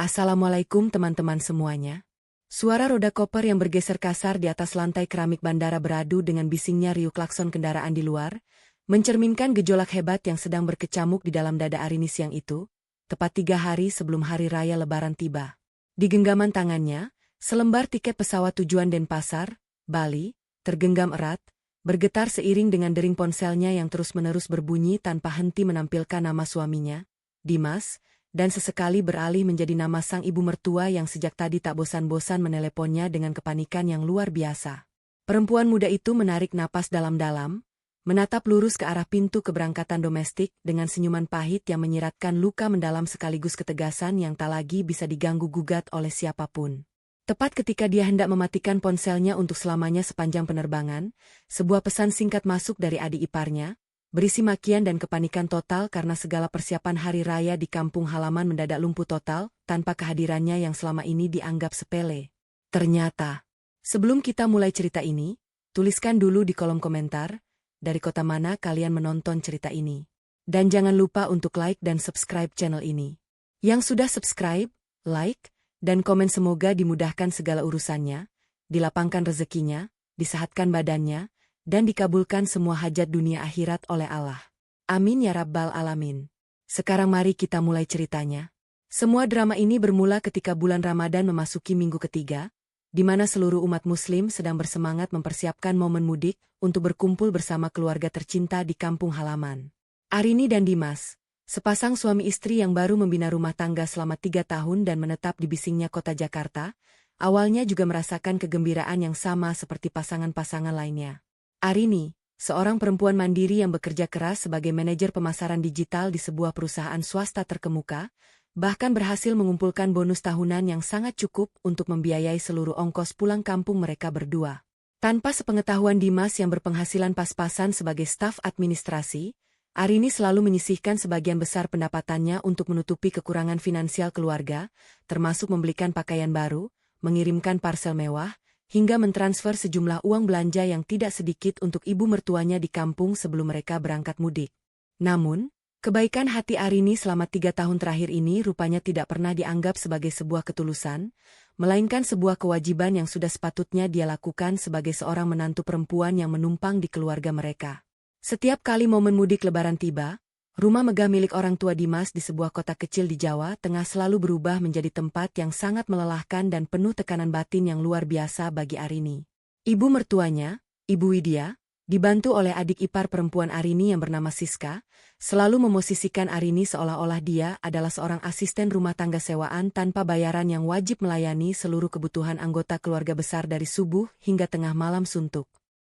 Assalamualaikum teman-teman semuanya. Suara roda koper yang bergeser kasar di atas lantai keramik bandara beradu dengan bisingnya riuh klakson kendaraan di luar, mencerminkan gejolak hebat yang sedang berkecamuk di dalam dada Arini siang itu, tepat 3 hari sebelum hari raya Lebaran tiba. Di genggaman tangannya, selembar tiket pesawat tujuan Denpasar, Bali, tergenggam erat, bergetar seiring dengan dering ponselnya yang terus-menerus berbunyi tanpa henti menampilkan nama suaminya, Dimas, dan sesekali beralih menjadi nama sang ibu mertua yang sejak tadi tak bosan-bosan meneleponnya dengan kepanikan yang luar biasa. Perempuan muda itu menarik napas dalam-dalam, menatap lurus ke arah pintu keberangkatan domestik dengan senyuman pahit yang menyiratkan luka mendalam sekaligus ketegasan yang tak lagi bisa diganggu-gugat oleh siapapun. Tepat ketika dia hendak mematikan ponselnya untuk selamanya sepanjang penerbangan, sebuah pesan singkat masuk dari adik iparnya, berisi makian dan kepanikan total karena segala persiapan hari raya di kampung halaman mendadak lumpuh total, tanpa kehadirannya yang selama ini dianggap sepele. Ternyata, sebelum kita mulai cerita ini, tuliskan dulu di kolom komentar, dari kota mana kalian menonton cerita ini. Dan jangan lupa untuk like dan subscribe channel ini. Yang sudah subscribe, like, dan komen semoga dimudahkan segala urusannya, dilapangkan rezekinya, disehatkan badannya, dan dikabulkan semua hajat dunia akhirat oleh Allah. Amin ya Rabbal Alamin. Sekarang mari kita mulai ceritanya. Semua drama ini bermula ketika bulan Ramadan memasuki minggu ketiga, di mana seluruh umat muslim sedang bersemangat mempersiapkan momen mudik untuk berkumpul bersama keluarga tercinta di kampung halaman. Arini dan Dimas, sepasang suami istri yang baru membina rumah tangga selama 3 tahun dan menetap di bisingnya kota Jakarta, awalnya juga merasakan kegembiraan yang sama seperti pasangan-pasangan lainnya. Arini, seorang perempuan mandiri yang bekerja keras sebagai manajer pemasaran digital di sebuah perusahaan swasta terkemuka, bahkan berhasil mengumpulkan bonus tahunan yang sangat cukup untuk membiayai seluruh ongkos pulang kampung mereka berdua. Tanpa sepengetahuan Dimas yang berpenghasilan pas-pasan sebagai staf administrasi, Arini selalu menyisihkan sebagian besar pendapatannya untuk menutupi kekurangan finansial keluarga, termasuk membelikan pakaian baru, mengirimkan parsel mewah, hingga mentransfer sejumlah uang belanja yang tidak sedikit untuk ibu mertuanya di kampung sebelum mereka berangkat mudik. Namun, kebaikan hati Arini selama 3 tahun terakhir ini rupanya tidak pernah dianggap sebagai sebuah ketulusan, melainkan sebuah kewajiban yang sudah sepatutnya dia lakukan sebagai seorang menantu perempuan yang menumpang di keluarga mereka. Setiap kali momen mudik Lebaran tiba, rumah megah milik orang tua Dimas di sebuah kota kecil di Jawa Tengah selalu berubah menjadi tempat yang sangat melelahkan dan penuh tekanan batin yang luar biasa bagi Arini. Ibu mertuanya, Ibu Widya, dibantu oleh adik ipar perempuan Arini yang bernama Siska, selalu memosisikan Arini seolah-olah dia adalah seorang asisten rumah tangga sewaan tanpa bayaran yang wajib melayani seluruh kebutuhan anggota keluarga besar dari subuh hingga tengah malam suntuk.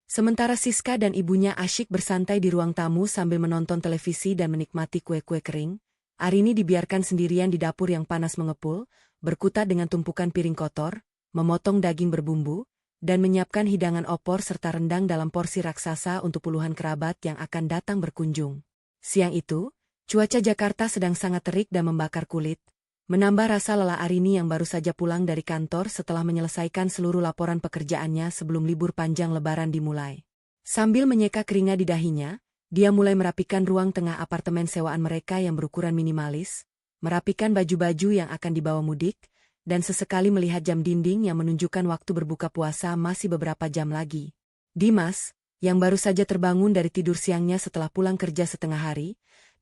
Sementara Siska dan ibunya asyik bersantai di ruang tamu sambil menonton televisi dan menikmati kue-kue kering, Arini dibiarkan sendirian di dapur yang panas mengepul, berkutat dengan tumpukan piring kotor, memotong daging berbumbu, dan menyiapkan hidangan opor serta rendang dalam porsi raksasa untuk puluhan kerabat yang akan datang berkunjung. Siang itu, cuaca Jakarta sedang sangat terik dan membakar kulit, menambah rasa lelah Arini yang baru saja pulang dari kantor setelah menyelesaikan seluruh laporan pekerjaannya sebelum libur panjang Lebaran dimulai. Sambil menyeka keringat di dahinya, dia mulai merapikan ruang tengah apartemen sewaan mereka yang berukuran minimalis, merapikan baju-baju yang akan dibawa mudik, dan sesekali melihat jam dinding yang menunjukkan waktu berbuka puasa masih beberapa jam lagi. Dimas, yang baru saja terbangun dari tidur siangnya setelah pulang kerja setengah hari,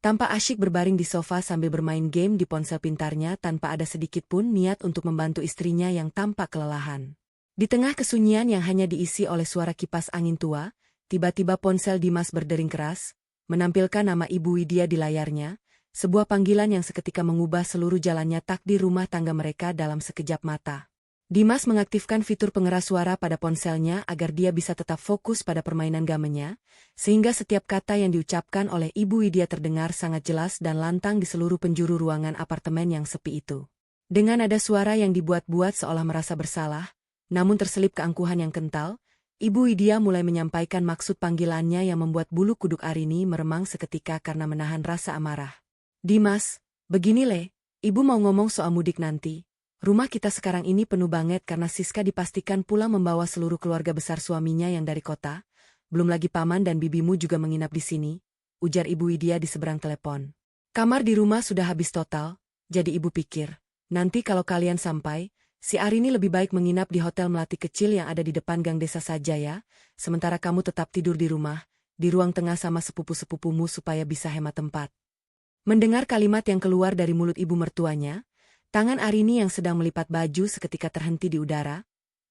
tampak asyik berbaring di sofa sambil bermain game di ponsel pintarnya tanpa ada sedikit pun niat untuk membantu istrinya yang tampak kelelahan. Di tengah kesunyian yang hanya diisi oleh suara kipas angin tua, tiba-tiba ponsel Dimas berdering keras, menampilkan nama Ibu Widya di layarnya, sebuah panggilan yang seketika mengubah seluruh jalannya takdir rumah tangga mereka dalam sekejap mata. Dimas mengaktifkan fitur pengeras suara pada ponselnya agar dia bisa tetap fokus pada permainan gamenya, sehingga setiap kata yang diucapkan oleh Ibu Widya terdengar sangat jelas dan lantang di seluruh penjuru ruangan apartemen yang sepi itu. Dengan ada suara yang dibuat-buat seolah merasa bersalah, namun terselip keangkuhan yang kental, Ibu Widya mulai menyampaikan maksud panggilannya yang membuat bulu kuduk Arini meremang seketika karena menahan rasa amarah. Dimas, begini Le, Ibu mau ngomong soal mudik nanti. Rumah kita sekarang ini penuh banget karena Siska dipastikan pulang membawa seluruh keluarga besar suaminya yang dari kota. Belum lagi paman dan bibimu juga menginap di sini, ujar Ibu Widya di seberang telepon. Kamar di rumah sudah habis total, jadi ibu pikir, Nanti kalau kalian sampai, si Arini lebih baik menginap di hotel melati kecil yang ada di depan gang desa saja ya, sementara kamu tetap tidur di rumah, di ruang tengah sama sepupu-sepupumu supaya bisa hemat tempat. Mendengar kalimat yang keluar dari mulut ibu mertuanya, tangan Arini yang sedang melipat baju seketika terhenti di udara.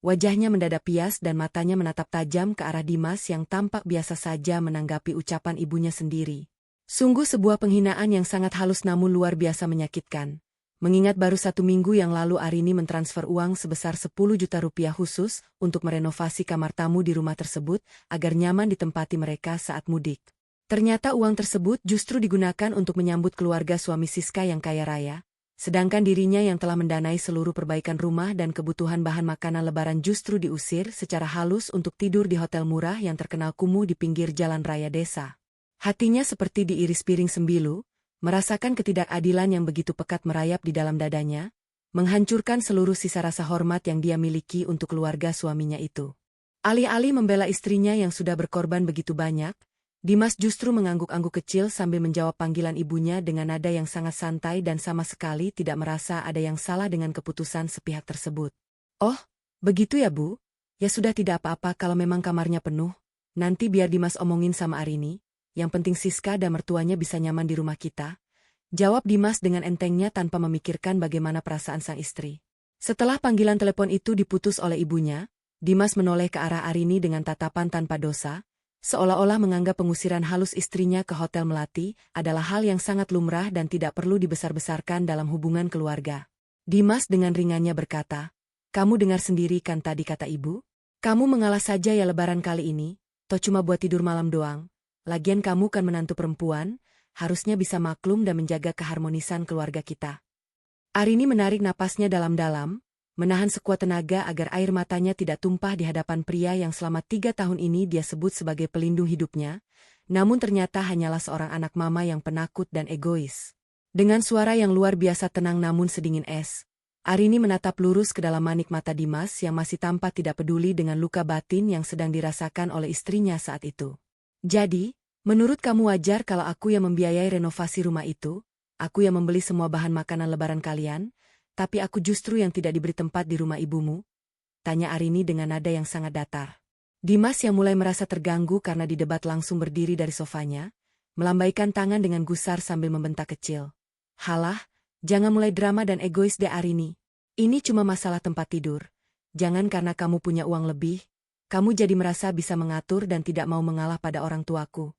Wajahnya mendadak pias dan matanya menatap tajam ke arah Dimas yang tampak biasa saja menanggapi ucapan ibunya sendiri. Sungguh sebuah penghinaan yang sangat halus namun luar biasa menyakitkan. Mengingat baru 1 minggu yang lalu Arini mentransfer uang sebesar 10 juta rupiah khusus untuk merenovasi kamar tamu di rumah tersebut agar nyaman ditempati mereka saat mudik. Ternyata uang tersebut justru digunakan untuk menyambut keluarga suami Siska yang kaya raya. Sedangkan dirinya yang telah mendanai seluruh perbaikan rumah dan kebutuhan bahan makanan lebaran justru diusir secara halus untuk tidur di hotel murah yang terkenal kumuh di pinggir jalan raya desa. Hatinya seperti diiris piring sembilu, merasakan ketidakadilan yang begitu pekat merayap di dalam dadanya, menghancurkan seluruh sisa rasa hormat yang dia miliki untuk keluarga suaminya itu. Alih-alih membela istrinya yang sudah berkorban begitu banyak, Dimas justru mengangguk-angguk kecil sambil menjawab panggilan ibunya dengan nada yang sangat santai dan sama sekali tidak merasa ada yang salah dengan keputusan sepihak tersebut. "Oh, begitu ya Bu? Ya sudah tidak apa-apa kalau memang kamarnya penuh. Nanti biar Dimas omongin sama Arini. Yang penting Siska dan mertuanya bisa nyaman di rumah kita," jawab Dimas dengan entengnya tanpa memikirkan bagaimana perasaan sang istri. Setelah panggilan telepon itu diputus oleh ibunya, Dimas menoleh ke arah Arini dengan tatapan tanpa dosa, seolah-olah menganggap pengusiran halus istrinya ke Hotel Melati adalah hal yang sangat lumrah dan tidak perlu dibesar-besarkan dalam hubungan keluarga. Dimas dengan ringannya berkata, "Kamu dengar sendiri kan tadi kata ibu? Kamu mengalah saja ya lebaran kali ini, toh cuma buat tidur malam doang. Lagian kamu kan menantu perempuan, harusnya bisa maklum dan menjaga keharmonisan keluarga kita." Arini menarik napasnya dalam-dalam, menahan sekuat tenaga agar air matanya tidak tumpah di hadapan pria yang selama 3 tahun ini dia sebut sebagai pelindung hidupnya, namun ternyata hanyalah seorang anak mama yang penakut dan egois. Dengan suara yang luar biasa tenang namun sedingin es, Arini menatap lurus ke dalam manik mata Dimas yang masih tampak tidak peduli dengan luka batin yang sedang dirasakan oleh istrinya saat itu. "Jadi, menurut kamu wajar kalau aku yang membiayai renovasi rumah itu, aku yang membeli semua bahan makanan lebaran kalian, tapi aku justru yang tidak diberi tempat di rumah ibumu?" tanya Arini dengan nada yang sangat datar. Dimas yang mulai merasa terganggu karena didebat langsung berdiri dari sofanya, melambaikan tangan dengan gusar sambil membentak kecil. "Halah, jangan mulai drama dan egois deh Arini. Ini cuma masalah tempat tidur. Jangan karena kamu punya uang lebih, kamu jadi merasa bisa mengatur dan tidak mau mengalah pada orang tuaku."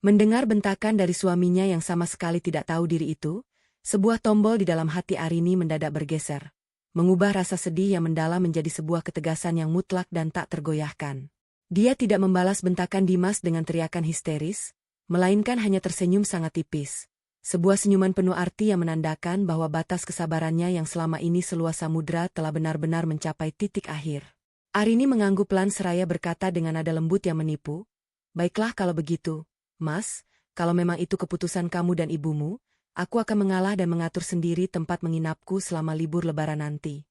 Mendengar bentakan dari suaminya yang sama sekali tidak tahu diri itu, sebuah tombol di dalam hati Arini mendadak bergeser, mengubah rasa sedih yang mendalam menjadi sebuah ketegasan yang mutlak dan tak tergoyahkan. Dia tidak membalas bentakan Dimas dengan teriakan histeris, melainkan hanya tersenyum sangat tipis. Sebuah senyuman penuh arti yang menandakan bahwa batas kesabarannya yang selama ini seluas samudra telah benar-benar mencapai titik akhir. Arini mengangguk pelan seraya berkata dengan nada lembut yang menipu, "Baiklah kalau begitu, Mas, kalau memang itu keputusan kamu dan ibumu, aku akan mengalah dan mengatur sendiri tempat menginapku selama libur lebaran nanti."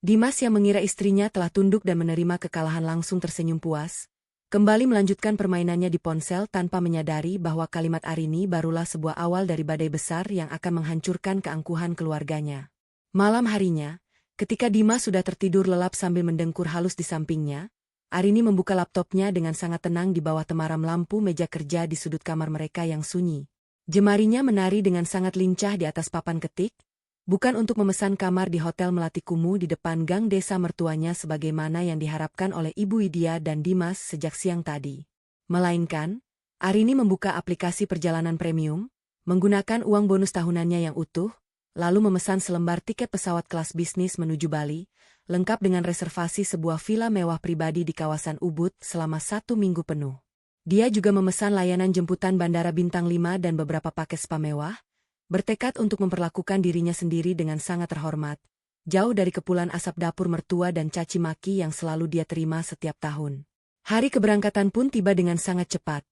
Dimas yang mengira istrinya telah tunduk dan menerima kekalahan langsung tersenyum puas, kembali melanjutkan permainannya di ponsel tanpa menyadari bahwa kalimat Arini barulah sebuah awal dari badai besar yang akan menghancurkan keangkuhan keluarganya. Malam harinya, ketika Dimas sudah tertidur lelap sambil mendengkur halus di sampingnya, Arini membuka laptopnya dengan sangat tenang di bawah temaram lampu meja kerja di sudut kamar mereka yang sunyi. Jemarinya menari dengan sangat lincah di atas papan ketik, bukan untuk memesan kamar di Hotel Melati Kumuh di depan gang desa mertuanya sebagaimana yang diharapkan oleh Ibu Widya dan Dimas sejak siang tadi. Melainkan, Arini membuka aplikasi perjalanan premium, menggunakan uang bonus tahunannya yang utuh, lalu memesan selembar tiket pesawat kelas bisnis menuju Bali, lengkap dengan reservasi sebuah villa mewah pribadi di kawasan Ubud selama 1 minggu penuh. Dia juga memesan layanan jemputan bandara bintang 5 dan beberapa paket spa mewah, bertekad untuk memperlakukan dirinya sendiri dengan sangat terhormat, jauh dari kepulan asap dapur mertua dan caci maki yang selalu dia terima setiap tahun. Hari keberangkatan pun tiba dengan sangat cepat,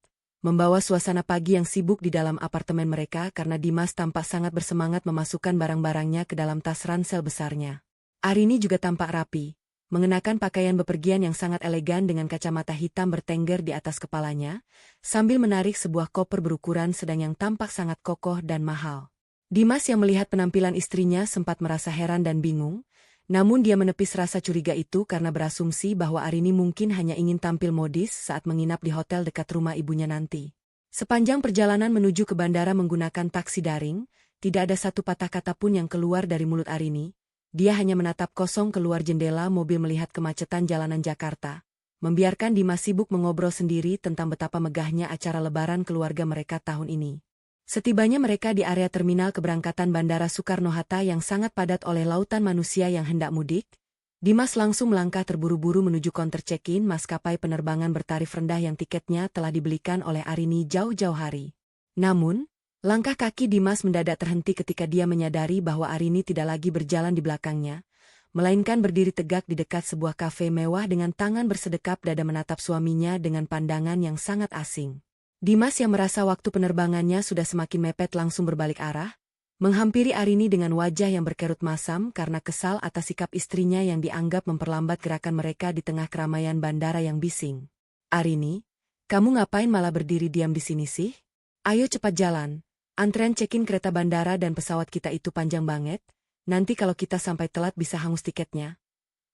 membawa suasana pagi yang sibuk di dalam apartemen mereka karena Dimas tampak sangat bersemangat memasukkan barang-barangnya ke dalam tas ransel besarnya. Arini juga tampak rapi, mengenakan pakaian bepergian yang sangat elegan dengan kacamata hitam bertengger di atas kepalanya, sambil menarik sebuah koper berukuran sedang yang tampak sangat kokoh dan mahal. Dimas yang melihat penampilan istrinya sempat merasa heran dan bingung, namun dia menepis rasa curiga itu karena berasumsi bahwa Arini mungkin hanya ingin tampil modis saat menginap di hotel dekat rumah ibunya nanti. Sepanjang perjalanan menuju ke bandara menggunakan taksi daring, tidak ada satu patah kata pun yang keluar dari mulut Arini. Dia hanya menatap kosong keluar jendela mobil melihat kemacetan jalanan Jakarta, membiarkan Dimas sibuk mengobrol sendiri tentang betapa megahnya acara lebaran keluarga mereka tahun ini. Setibanya mereka di area terminal keberangkatan Bandara Soekarno-Hatta yang sangat padat oleh lautan manusia yang hendak mudik, Dimas langsung melangkah terburu-buru menuju counter check-in maskapai penerbangan bertarif rendah yang tiketnya telah dibelikan oleh Arini jauh-jauh hari. Namun, langkah kaki Dimas mendadak terhenti ketika dia menyadari bahwa Arini tidak lagi berjalan di belakangnya, melainkan berdiri tegak di dekat sebuah kafe mewah dengan tangan bersedekap dada menatap suaminya dengan pandangan yang sangat asing. Dimas yang merasa waktu penerbangannya sudah semakin mepet langsung berbalik arah, menghampiri Arini dengan wajah yang berkerut masam karena kesal atas sikap istrinya yang dianggap memperlambat gerakan mereka di tengah keramaian bandara yang bising. "Arini, kamu ngapain malah berdiri diam di sini sih? Ayo cepat jalan, antrean check-in kereta bandara dan pesawat kita itu panjang banget, nanti kalau kita sampai telat bisa hangus tiketnya."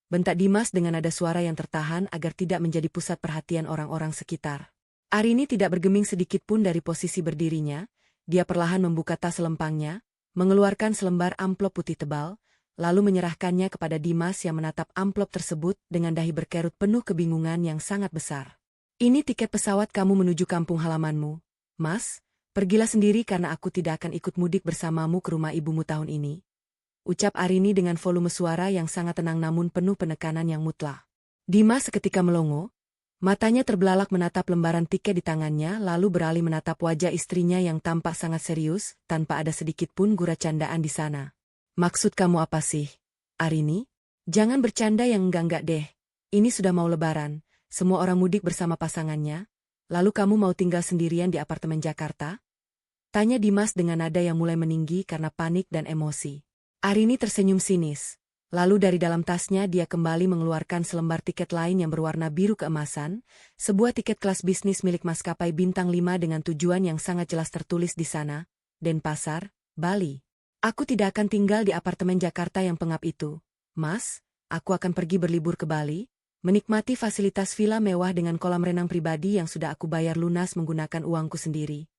Bentak Dimas dengan nada suara yang tertahan agar tidak menjadi pusat perhatian orang-orang sekitar. Arini tidak bergeming sedikit pun dari posisi berdirinya, dia perlahan membuka tas lempangnya, mengeluarkan selembar amplop putih tebal, lalu menyerahkannya kepada Dimas yang menatap amplop tersebut dengan dahi berkerut penuh kebingungan yang sangat besar. "Ini tiket pesawat kamu menuju kampung halamanmu, Mas. Pergilah sendiri karena aku tidak akan ikut mudik bersamamu ke rumah ibumu tahun ini," ucap Arini dengan volume suara yang sangat tenang namun penuh penekanan yang mutlak. Dimas seketika melongo. Matanya terbelalak menatap lembaran tiket di tangannya lalu beralih menatap wajah istrinya yang tampak sangat serius, tanpa ada sedikit pun gurau candaan di sana. "Maksud kamu apa sih, Arini? Jangan bercanda yang enggak-enggak deh. Ini sudah mau lebaran, semua orang mudik bersama pasangannya, lalu kamu mau tinggal sendirian di apartemen Jakarta?" Tanya Dimas dengan nada yang mulai meninggi karena panik dan emosi. Arini tersenyum sinis. Lalu dari dalam tasnya dia kembali mengeluarkan selembar tiket lain yang berwarna biru keemasan, sebuah tiket kelas bisnis milik maskapai bintang 5 dengan tujuan yang sangat jelas tertulis di sana, Denpasar, Bali. "Aku tidak akan tinggal di apartemen Jakarta yang pengap itu, Mas. Aku akan pergi berlibur ke Bali, menikmati fasilitas villa mewah dengan kolam renang pribadi yang sudah aku bayar lunas menggunakan uangku sendiri,"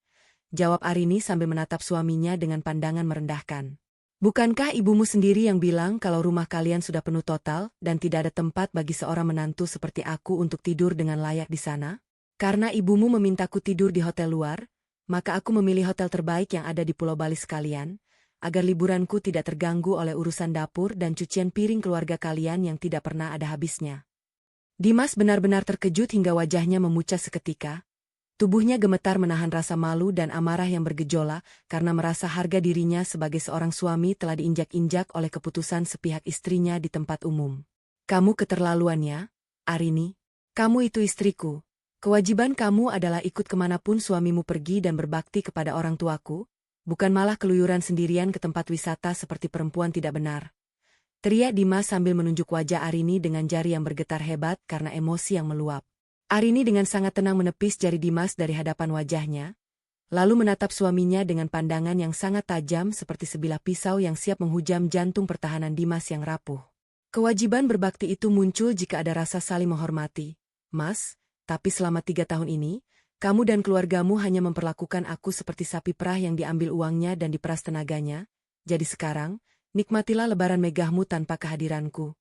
jawab Arini sambil menatap suaminya dengan pandangan merendahkan. "Bukankah ibumu sendiri yang bilang kalau rumah kalian sudah penuh total dan tidak ada tempat bagi seorang menantu seperti aku untuk tidur dengan layak di sana? Karena ibumu memintaku tidur di hotel luar, maka aku memilih hotel terbaik yang ada di Pulau Bali sekalian, agar liburanku tidak terganggu oleh urusan dapur dan cucian piring keluarga kalian yang tidak pernah ada habisnya." Dimas benar-benar terkejut hingga wajahnya memucat seketika. Tubuhnya gemetar menahan rasa malu dan amarah yang bergejolak karena merasa harga dirinya sebagai seorang suami telah diinjak-injak oleh keputusan sepihak istrinya di tempat umum. "Kamu keterlaluan ya, Arini. Kamu itu istriku. Kewajiban kamu adalah ikut kemanapun suamimu pergi dan berbakti kepada orang tuaku, bukan malah keluyuran sendirian ke tempat wisata seperti perempuan tidak benar," teriak Dimas sambil menunjuk wajah Arini dengan jari yang bergetar hebat karena emosi yang meluap. Arini dengan sangat tenang menepis jari Dimas dari hadapan wajahnya, lalu menatap suaminya dengan pandangan yang sangat tajam seperti sebilah pisau yang siap menghujam jantung pertahanan Dimas yang rapuh. "Kewajiban berbakti itu muncul jika ada rasa saling menghormati, Mas, tapi selama 3 tahun ini, kamu dan keluargamu hanya memperlakukan aku seperti sapi perah yang diambil uangnya dan diperas tenaganya, jadi sekarang, nikmatilah lebaran megahmu tanpa kehadiranku,"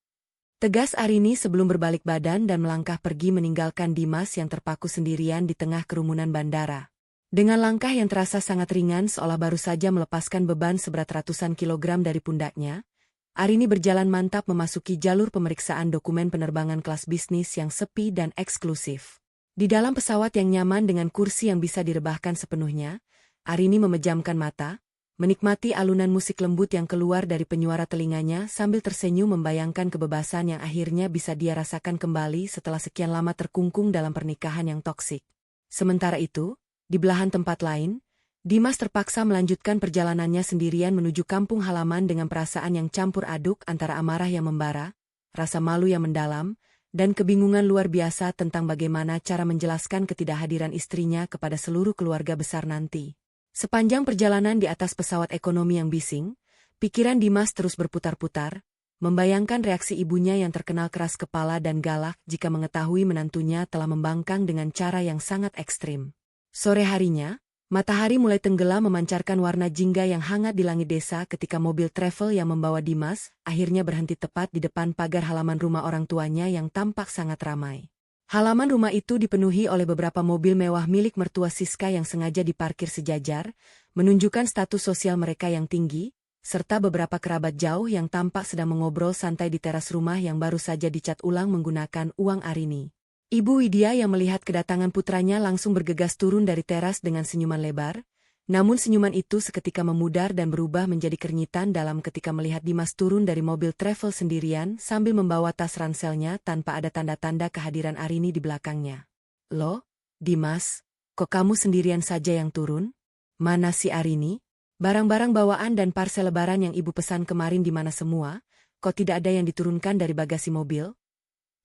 tegas Arini sebelum berbalik badan dan melangkah pergi meninggalkan Dimas yang terpaku sendirian di tengah kerumunan bandara. Dengan langkah yang terasa sangat ringan seolah baru saja melepaskan beban seberat ratusan kilogram dari pundaknya, Arini berjalan mantap memasuki jalur pemeriksaan dokumen penerbangan kelas bisnis yang sepi dan eksklusif. Di dalam pesawat yang nyaman dengan kursi yang bisa direbahkan sepenuhnya, Arini memejamkan mata, menikmati alunan musik lembut yang keluar dari penyuara telinganya sambil tersenyum membayangkan kebebasan yang akhirnya bisa dia rasakan kembali setelah sekian lama terkungkung dalam pernikahan yang toksik. Sementara itu, di belahan tempat lain, Dimas terpaksa melanjutkan perjalanannya sendirian menuju kampung halaman dengan perasaan yang campur aduk antara amarah yang membara, rasa malu yang mendalam, dan kebingungan luar biasa tentang bagaimana cara menjelaskan ketidakhadiran istrinya kepada seluruh keluarga besar nanti. Sepanjang perjalanan di atas pesawat ekonomi yang bising, pikiran Dimas terus berputar-putar, membayangkan reaksi ibunya yang terkenal keras kepala dan galak jika mengetahui menantunya telah membangkang dengan cara yang sangat ekstrim. Sore harinya, matahari mulai tenggelam memancarkan warna jingga yang hangat di langit desa ketika mobil travel yang membawa Dimas akhirnya berhenti tepat di depan pagar halaman rumah orang tuanya yang tampak sangat ramai. Halaman rumah itu dipenuhi oleh beberapa mobil mewah milik mertua Siska yang sengaja diparkir sejajar, menunjukkan status sosial mereka yang tinggi, serta beberapa kerabat jauh yang tampak sedang mengobrol santai di teras rumah yang baru saja dicat ulang menggunakan uang Arini. Ibu Widya yang melihat kedatangan putranya langsung bergegas turun dari teras dengan senyuman lebar, namun senyuman itu seketika memudar dan berubah menjadi kenyitan dalam ketika melihat Dimas turun dari mobil travel sendirian sambil membawa tas ranselnya tanpa ada tanda-tanda kehadiran Arini di belakangnya. "Loh, Dimas, kok kamu sendirian saja yang turun? Mana si Arini? Barang-barang bawaan dan parsel lebaran yang ibu pesan kemarin di mana semua? Kok tidak ada yang diturunkan dari bagasi mobil?"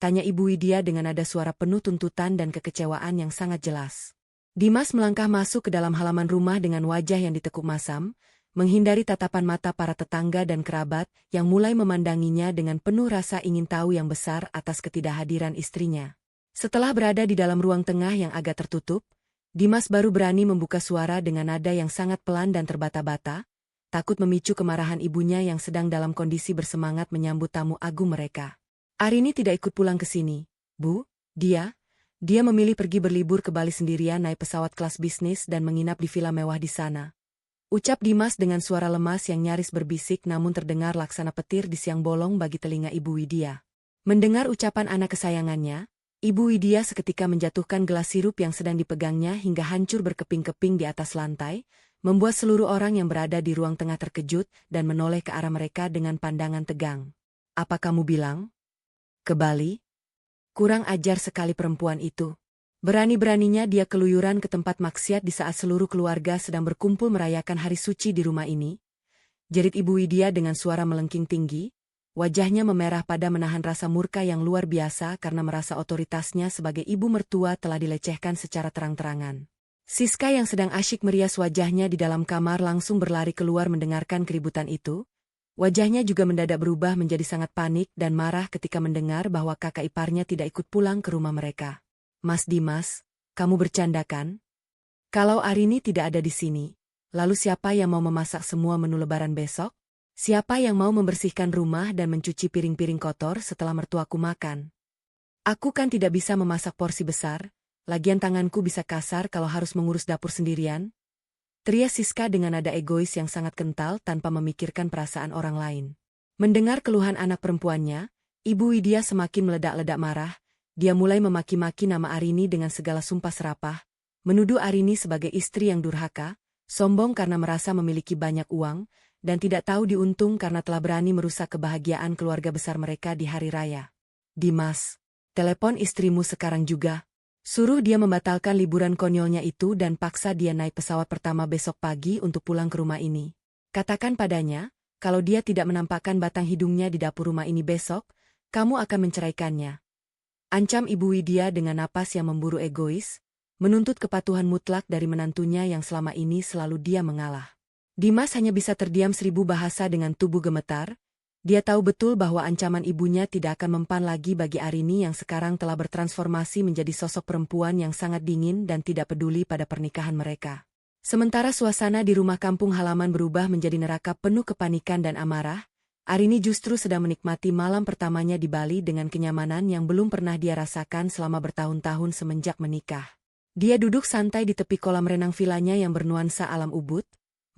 tanya Ibu Widya dengan nada suara penuh tuntutan dan kekecewaan yang sangat jelas. Dimas melangkah masuk ke dalam halaman rumah dengan wajah yang ditekuk masam, menghindari tatapan mata para tetangga dan kerabat yang mulai memandanginya dengan penuh rasa ingin tahu yang besar atas ketidakhadiran istrinya. Setelah berada di dalam ruang tengah yang agak tertutup, Dimas baru berani membuka suara dengan nada yang sangat pelan dan terbata-bata, takut memicu kemarahan ibunya yang sedang dalam kondisi bersemangat menyambut tamu agung mereka. "Arini tidak ikut pulang ke sini, Bu. Dia memilih pergi berlibur ke Bali sendirian naik pesawat kelas bisnis dan menginap di villa mewah di sana," ucap Dimas dengan suara lemas yang nyaris berbisik namun terdengar laksana petir di siang bolong bagi telinga Ibu Widya. Mendengar ucapan anak kesayangannya, Ibu Widya seketika menjatuhkan gelas sirup yang sedang dipegangnya hingga hancur berkeping-keping di atas lantai, membuat seluruh orang yang berada di ruang tengah terkejut dan menoleh ke arah mereka dengan pandangan tegang. "Apa kamu bilang? Ke Bali? Kurang ajar sekali perempuan itu. Berani-beraninya dia keluyuran ke tempat maksiat di saat seluruh keluarga sedang berkumpul merayakan hari suci di rumah ini," jerit Ibu Widya dengan suara melengking tinggi, wajahnya memerah pada menahan rasa murka yang luar biasa karena merasa otoritasnya sebagai ibu mertua telah dilecehkan secara terang-terangan. Siska yang sedang asyik merias wajahnya di dalam kamar langsung berlari keluar mendengarkan keributan itu. Wajahnya juga mendadak berubah menjadi sangat panik dan marah ketika mendengar bahwa kakak iparnya tidak ikut pulang ke rumah mereka. "Mas Dimas, kamu bercanda kan? Kalau Arini tidak ada di sini, lalu siapa yang mau memasak semua menu lebaran besok? Siapa yang mau membersihkan rumah dan mencuci piring-piring kotor setelah mertuaku makan? Aku kan tidak bisa memasak porsi besar, lagian tanganku bisa kasar kalau harus mengurus dapur sendirian," teriak Siska dengan nada egois yang sangat kental tanpa memikirkan perasaan orang lain. Mendengar keluhan anak perempuannya, Ibu Widya semakin meledak-ledak marah. Dia mulai memaki-maki nama Arini dengan segala sumpah serapah, menuduh Arini sebagai istri yang durhaka, sombong karena merasa memiliki banyak uang, dan tidak tahu diuntung karena telah berani merusak kebahagiaan keluarga besar mereka di hari raya. "Dimas, telepon istrimu sekarang juga. Suruh dia membatalkan liburan konyolnya itu dan paksa dia naik pesawat pertama besok pagi untuk pulang ke rumah ini. Katakan padanya, kalau dia tidak menampakkan batang hidungnya di dapur rumah ini besok, kamu akan menceraikannya," ancam Ibu Widya dengan napas yang memburu egois, menuntut kepatuhan mutlak dari menantunya yang selama ini selalu dia mengalah. Dimas hanya bisa terdiam 1000 bahasa dengan tubuh gemetar. Dia tahu betul bahwa ancaman ibunya tidak akan mempan lagi bagi Arini yang sekarang telah bertransformasi menjadi sosok perempuan yang sangat dingin dan tidak peduli pada pernikahan mereka. Sementara suasana di rumah kampung halaman berubah menjadi neraka penuh kepanikan dan amarah, Arini justru sedang menikmati malam pertamanya di Bali dengan kenyamanan yang belum pernah dia rasakan selama bertahun-tahun semenjak menikah. Dia duduk santai di tepi kolam renang vilanya yang bernuansa alam Ubud,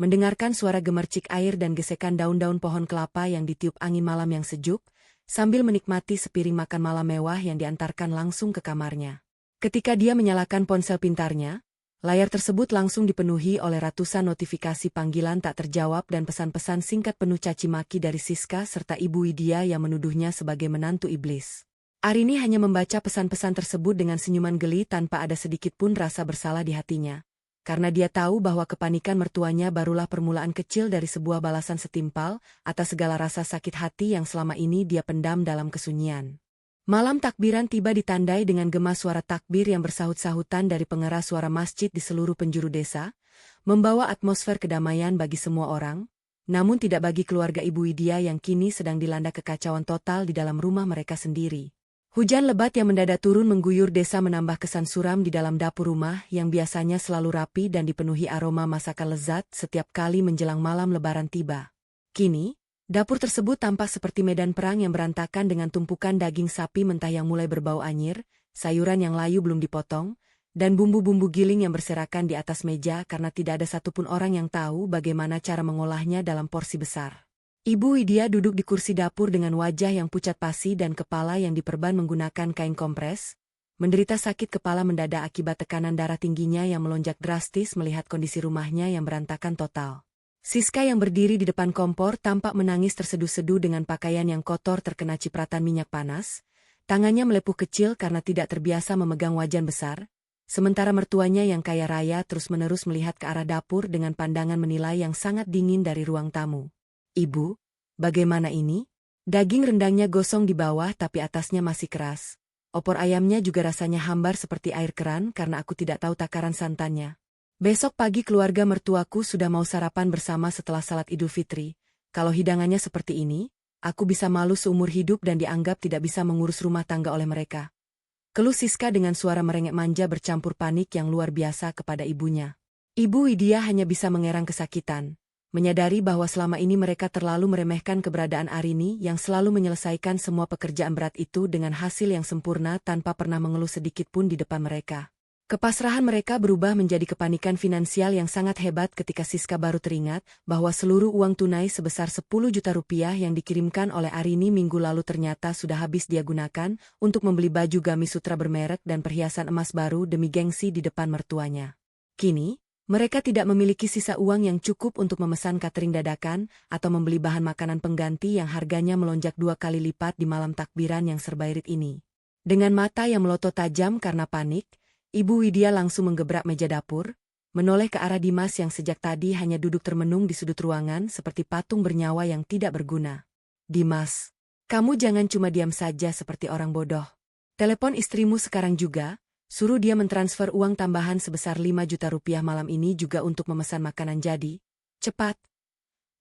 mendengarkan suara gemercik air dan gesekan daun-daun pohon kelapa yang ditiup angin malam yang sejuk, sambil menikmati sepiring makan malam mewah yang diantarkan langsung ke kamarnya. Ketika dia menyalakan ponsel pintarnya, layar tersebut langsung dipenuhi oleh ratusan notifikasi panggilan tak terjawab dan pesan-pesan singkat penuh caci maki dari Siska serta Ibu Widya yang menuduhnya sebagai menantu iblis. Arini hanya membaca pesan-pesan tersebut dengan senyuman geli tanpa ada sedikit pun rasa bersalah di hatinya. Karena dia tahu bahwa kepanikan mertuanya barulah permulaan kecil dari sebuah balasan setimpal atas segala rasa sakit hati yang selama ini dia pendam dalam kesunyian. Malam takbiran tiba ditandai dengan gema suara takbir yang bersahut-sahutan dari pengeras suara masjid di seluruh penjuru desa, membawa atmosfer kedamaian bagi semua orang, namun tidak bagi keluarga Ibu Widya yang kini sedang dilanda kekacauan total di dalam rumah mereka sendiri. Hujan lebat yang mendadak turun mengguyur desa menambah kesan suram di dalam dapur rumah yang biasanya selalu rapi dan dipenuhi aroma masakan lezat setiap kali menjelang malam Lebaran tiba. Kini, dapur tersebut tampak seperti medan perang yang berantakan dengan tumpukan daging sapi mentah yang mulai berbau anyir, sayuran yang layu belum dipotong, dan bumbu-bumbu giling yang berserakan di atas meja karena tidak ada satupun orang yang tahu bagaimana cara mengolahnya dalam porsi besar. Ibu Widya duduk di kursi dapur dengan wajah yang pucat pasi dan kepala yang diperban menggunakan kain kompres, menderita sakit kepala mendadak akibat tekanan darah tingginya yang melonjak drastis melihat kondisi rumahnya yang berantakan total. Siska yang berdiri di depan kompor tampak menangis terseduh-seduh dengan pakaian yang kotor terkena cipratan minyak panas, tangannya melepuh kecil karena tidak terbiasa memegang wajan besar, sementara mertuanya yang kaya raya terus-menerus melihat ke arah dapur dengan pandangan menilai yang sangat dingin dari ruang tamu. "Ibu, bagaimana ini?" Daging rendangnya gosong di bawah tapi atasnya masih keras. Opor ayamnya juga rasanya hambar seperti air keran karena aku tidak tahu takaran santannya. Besok pagi keluarga mertuaku sudah mau sarapan bersama setelah salat Idul Fitri. Kalau hidangannya seperti ini, aku bisa malu seumur hidup dan dianggap tidak bisa mengurus rumah tangga oleh mereka. Keluh Siska dengan suara merengek manja bercampur panik yang luar biasa kepada ibunya. Ibu Widya hanya bisa mengerang kesakitan, menyadari bahwa selama ini mereka terlalu meremehkan keberadaan Arini yang selalu menyelesaikan semua pekerjaan berat itu dengan hasil yang sempurna tanpa pernah mengeluh sedikit pun di depan mereka. Kepasrahan mereka berubah menjadi kepanikan finansial yang sangat hebat ketika Siska baru teringat bahwa seluruh uang tunai sebesar 10 juta rupiah yang dikirimkan oleh Arini minggu lalu ternyata sudah habis dia gunakan untuk membeli baju gamis sutra bermerek dan perhiasan emas baru demi gengsi di depan mertuanya. Kini, mereka tidak memiliki sisa uang yang cukup untuk memesan catering dadakan atau membeli bahan makanan pengganti yang harganya melonjak 2 kali lipat di malam takbiran yang serba irit ini. Dengan mata yang melotot tajam karena panik, Ibu Widya langsung menggebrak meja dapur, menoleh ke arah Dimas yang sejak tadi hanya duduk termenung di sudut ruangan seperti patung bernyawa yang tidak berguna. "Dimas, kamu jangan cuma diam saja seperti orang bodoh. Telepon istrimu sekarang juga, suruh dia mentransfer uang tambahan sebesar 5 juta rupiah malam ini juga untuk memesan makanan jadi. Cepat!"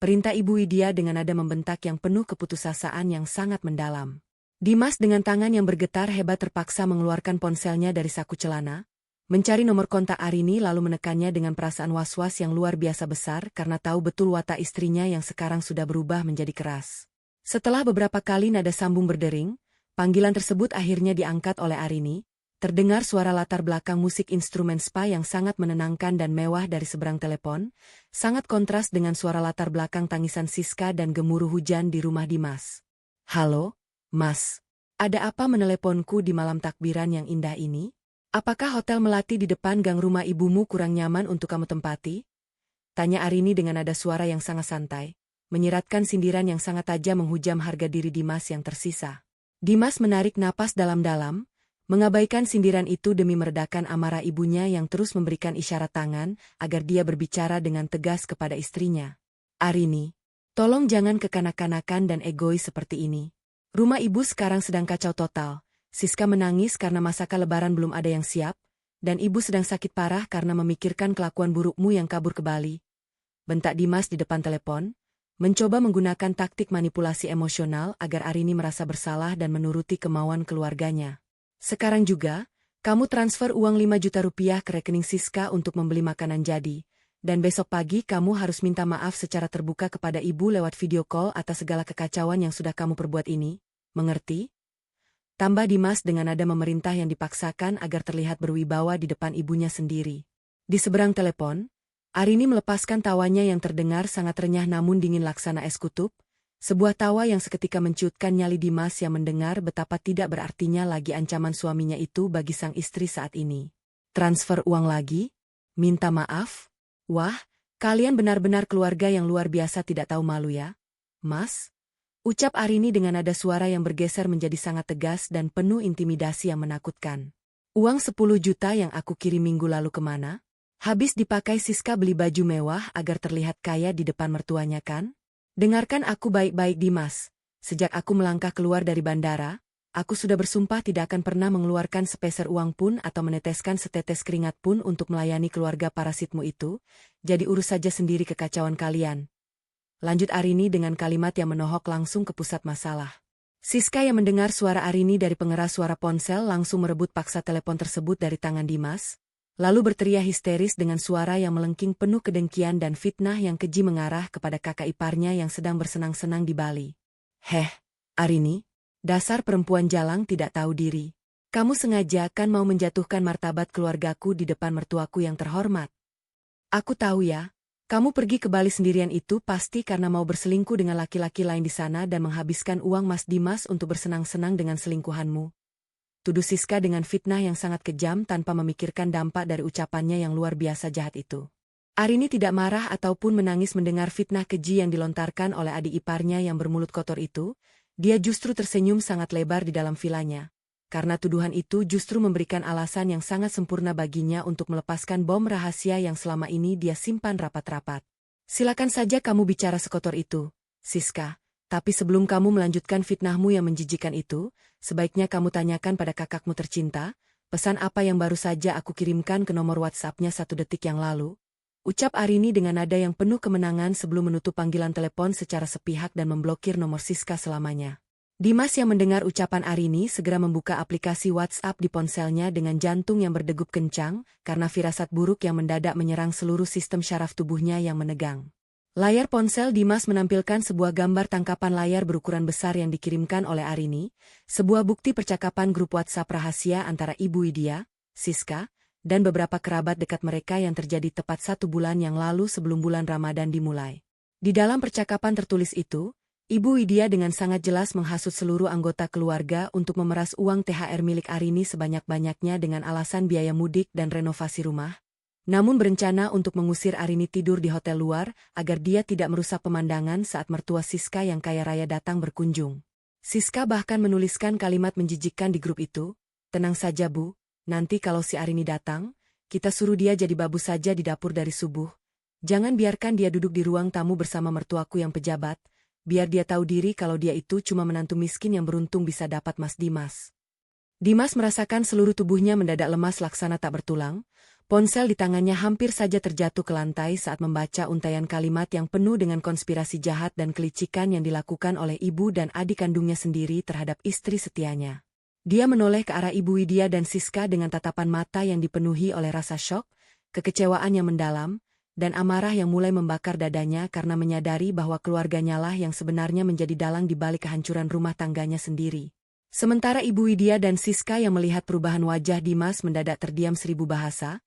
Perintah Ibu Widya dengan nada membentak yang penuh keputusasaan yang sangat mendalam. Dimas dengan tangan yang bergetar hebat terpaksa mengeluarkan ponselnya dari saku celana, mencari nomor kontak Arini lalu menekannya dengan perasaan was-was yang luar biasa besar karena tahu betul watak istrinya yang sekarang sudah berubah menjadi keras. Setelah beberapa kali nada sambung berdering, panggilan tersebut akhirnya diangkat oleh Arini, terdengar suara latar belakang musik instrumen spa yang sangat menenangkan dan mewah dari seberang telepon, sangat kontras dengan suara latar belakang tangisan Siska dan gemuruh hujan di rumah Dimas. "Halo? Mas, ada apa meneleponku di malam takbiran yang indah ini? Apakah hotel melati di depan gang rumah ibumu kurang nyaman untuk kamu tempati?" Tanya Arini dengan nada suara yang sangat santai, menyiratkan sindiran yang sangat tajam menghujam harga diri Dimas yang tersisa. Dimas menarik napas dalam-dalam, mengabaikan sindiran itu demi meredakan amarah ibunya yang terus memberikan isyarat tangan agar dia berbicara dengan tegas kepada istrinya. "Arini, tolong jangan kekanak-kanakan dan egois seperti ini. Rumah ibu sekarang sedang kacau total. Siska menangis karena masakan lebaran belum ada yang siap, dan ibu sedang sakit parah karena memikirkan kelakuan burukmu yang kabur ke Bali." Bentak Dimas di depan telepon, mencoba menggunakan taktik manipulasi emosional agar Arini merasa bersalah dan menuruti kemauan keluarganya. "Sekarang juga, kamu transfer uang 5 juta rupiah ke rekening Siska untuk membeli makanan jadi. Dan besok pagi kamu harus minta maaf secara terbuka kepada ibu lewat video call atas segala kekacauan yang sudah kamu perbuat ini. Mengerti?" Tambah Dimas dengan nada memerintah yang dipaksakan agar terlihat berwibawa di depan ibunya sendiri. Di seberang telepon, Arini melepaskan tawanya yang terdengar sangat renyah namun dingin laksana es kutub, sebuah tawa yang seketika menciutkan nyali Dimas yang mendengar betapa tidak berartinya lagi ancaman suaminya itu bagi sang istri saat ini. "Transfer uang lagi? Minta maaf? Wah, kalian benar-benar keluarga yang luar biasa tidak tahu malu ya, Mas?" Ucap Arini dengan nada suara yang bergeser menjadi sangat tegas dan penuh intimidasi yang menakutkan. "Uang 10 juta yang aku kirim minggu lalu kemana? Habis dipakai Siska beli baju mewah agar terlihat kaya di depan mertuanya kan? Dengarkan aku baik-baik Dimas. Sejak aku melangkah keluar dari bandara, Aku sudah bersumpah tidak akan pernah mengeluarkan sepeser uang pun atau meneteskan setetes keringat pun untuk melayani keluarga parasitmu itu, jadi urus saja sendiri kekacauan kalian. Lanjut Arini dengan kalimat yang menohok langsung ke pusat masalah. Siska yang mendengar suara Arini dari pengeras suara ponsel langsung merebut paksa telepon tersebut dari tangan Dimas, lalu berteriak histeris dengan suara yang melengking penuh kedengkian dan fitnah yang keji mengarah kepada kakak iparnya yang sedang bersenang-senang di Bali. Heh, Arini, dasar perempuan jalang tidak tahu diri. Kamu sengaja kan mau menjatuhkan martabat keluargaku di depan mertuaku yang terhormat. Aku tahu ya, kamu pergi ke Bali sendirian itu pasti karena mau berselingkuh dengan laki-laki lain di sana dan menghabiskan uang Mas Dimas untuk bersenang-senang dengan selingkuhanmu. Tuduh Siska dengan fitnah yang sangat kejam tanpa memikirkan dampak dari ucapannya yang luar biasa jahat itu. Arini tidak marah ataupun menangis mendengar fitnah keji yang dilontarkan oleh adik iparnya yang bermulut kotor itu, dia justru tersenyum sangat lebar di dalam vilanya. Karena tuduhan itu justru memberikan alasan yang sangat sempurna baginya untuk melepaskan bom rahasia yang selama ini dia simpan rapat-rapat. Silakan saja kamu bicara sekotor itu, Siska. Tapi sebelum kamu melanjutkan fitnahmu yang menjijikan itu, sebaiknya kamu tanyakan pada kakakmu tercinta, pesan apa yang baru saja aku kirimkan ke nomor WhatsApp-nya 1 detik yang lalu. Ucap Arini dengan nada yang penuh kemenangan sebelum menutup panggilan telepon secara sepihak dan memblokir nomor Siska selamanya. Dimas yang mendengar ucapan Arini segera membuka aplikasi WhatsApp di ponselnya dengan jantung yang berdegup kencang karena firasat buruk yang mendadak menyerang seluruh sistem syaraf tubuhnya yang menegang. Layar ponsel Dimas menampilkan sebuah gambar tangkapan layar berukuran besar yang dikirimkan oleh Arini, sebuah bukti percakapan grup WhatsApp rahasia antara Ibu Widya, Siska, dan beberapa kerabat dekat mereka yang terjadi tepat 1 bulan yang lalu sebelum bulan Ramadan dimulai. Di dalam percakapan tertulis itu, Ibu Widya dengan sangat jelas menghasut seluruh anggota keluarga untuk memeras uang THR milik Arini sebanyak-banyaknya dengan alasan biaya mudik dan renovasi rumah. Namun berencana untuk mengusir Arini tidur di hotel luar agar dia tidak merusak pemandangan saat mertua Siska yang kaya raya datang berkunjung. Siska bahkan menuliskan kalimat menjijikkan di grup itu, "Tenang saja Bu, nanti kalau si Arini datang, kita suruh dia jadi babu saja di dapur dari subuh. Jangan biarkan dia duduk di ruang tamu bersama mertuaku yang pejabat, biar dia tahu diri kalau dia itu cuma menantu miskin yang beruntung bisa dapat Mas Dimas." Dimas merasakan seluruh tubuhnya mendadak lemas laksana tak bertulang. Ponsel di tangannya hampir saja terjatuh ke lantai saat membaca untaian kalimat yang penuh dengan konspirasi jahat dan kelicikan yang dilakukan oleh ibu dan adik kandungnya sendiri terhadap istri setianya. Dia menoleh ke arah Ibu Widya dan Siska dengan tatapan mata yang dipenuhi oleh rasa syok, kekecewaan yang mendalam, dan amarah yang mulai membakar dadanya karena menyadari bahwa keluarganya lah yang sebenarnya menjadi dalang di balik kehancuran rumah tangganya sendiri. Sementara Ibu Widya dan Siska yang melihat perubahan wajah Dimas mendadak terdiam 1000 bahasa,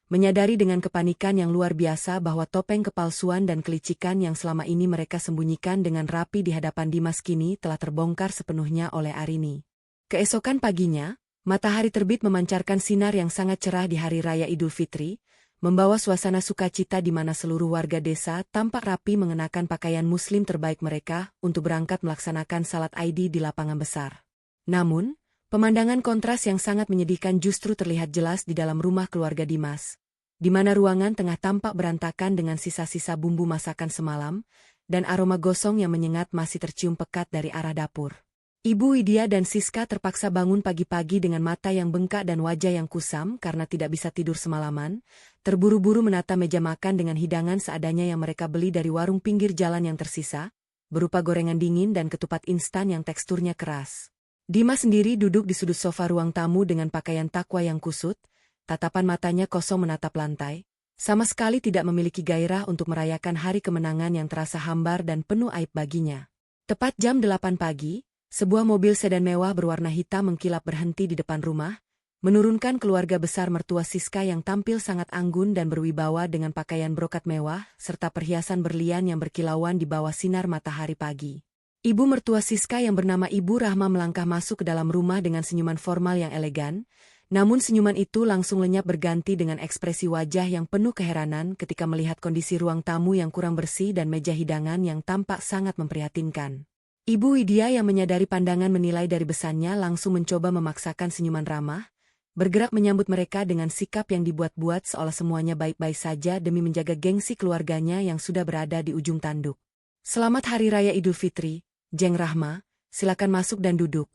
menyadari dengan kepanikan yang luar biasa bahwa topeng kepalsuan dan kelicikan yang selama ini mereka sembunyikan dengan rapi di hadapan Dimas kini telah terbongkar sepenuhnya oleh Arini. Keesokan paginya, matahari terbit memancarkan sinar yang sangat cerah di Hari Raya Idul Fitri, membawa suasana sukacita di mana seluruh warga desa tampak rapi mengenakan pakaian muslim terbaik mereka untuk berangkat melaksanakan salat Id di lapangan besar. Namun, pemandangan kontras yang sangat menyedihkan justru terlihat jelas di dalam rumah keluarga Dimas, di mana ruangan tengah tampak berantakan dengan sisa-sisa bumbu masakan semalam, dan aroma gosong yang menyengat masih tercium pekat dari arah dapur. Ibu Widya dan Siska terpaksa bangun pagi-pagi dengan mata yang bengkak dan wajah yang kusam karena tidak bisa tidur semalaman, terburu-buru menata meja makan dengan hidangan seadanya yang mereka beli dari warung pinggir jalan yang tersisa, berupa gorengan dingin dan ketupat instan yang teksturnya keras. Dimas sendiri duduk di sudut sofa ruang tamu dengan pakaian takwa yang kusut, tatapan matanya kosong menatap lantai, sama sekali tidak memiliki gairah untuk merayakan hari kemenangan yang terasa hambar dan penuh aib baginya. Tepat jam 8 pagi, sebuah mobil sedan mewah berwarna hitam mengkilap berhenti di depan rumah, menurunkan keluarga besar mertua Siska yang tampil sangat anggun dan berwibawa dengan pakaian brokat mewah, serta perhiasan berlian yang berkilauan di bawah sinar matahari pagi. Ibu mertua Siska yang bernama Ibu Rahma melangkah masuk ke dalam rumah dengan senyuman formal yang elegan, namun senyuman itu langsung lenyap berganti dengan ekspresi wajah yang penuh keheranan ketika melihat kondisi ruang tamu yang kurang bersih dan meja hidangan yang tampak sangat memprihatinkan. Ibu Widya yang menyadari pandangan menilai dari besannya langsung mencoba memaksakan senyuman ramah, bergerak menyambut mereka dengan sikap yang dibuat-buat seolah semuanya baik-baik saja demi menjaga gengsi keluarganya yang sudah berada di ujung tanduk. "Selamat Hari Raya Idul Fitri, Jeng Rahma, silakan masuk dan duduk,"